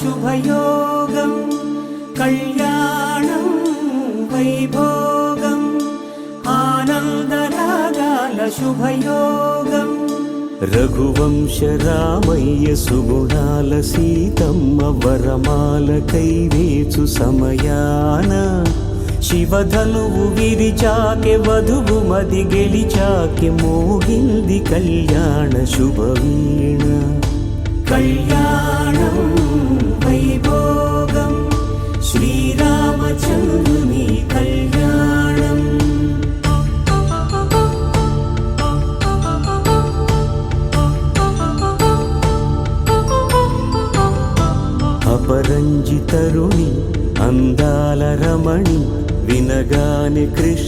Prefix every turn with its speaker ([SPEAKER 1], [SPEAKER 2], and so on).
[SPEAKER 1] శుభయోగం కళ్యాణం వైభోగం ఆనందరాగాల శుభయోగం రఘువంశ రామయ్య సుగుణాల సీతమ్మ వరమాల కైవేచు సమయాన శివధనువు విరిచాకె వధువు మది గెలిచాకె మోగింది కళ్యాణ శుభవీణ కళ్యాణం వైభోగం శ్రీరామచంద్రుని కళ్యాణం అపరంజి తరుణి అందాల రమణి వినగానే కృష్ణ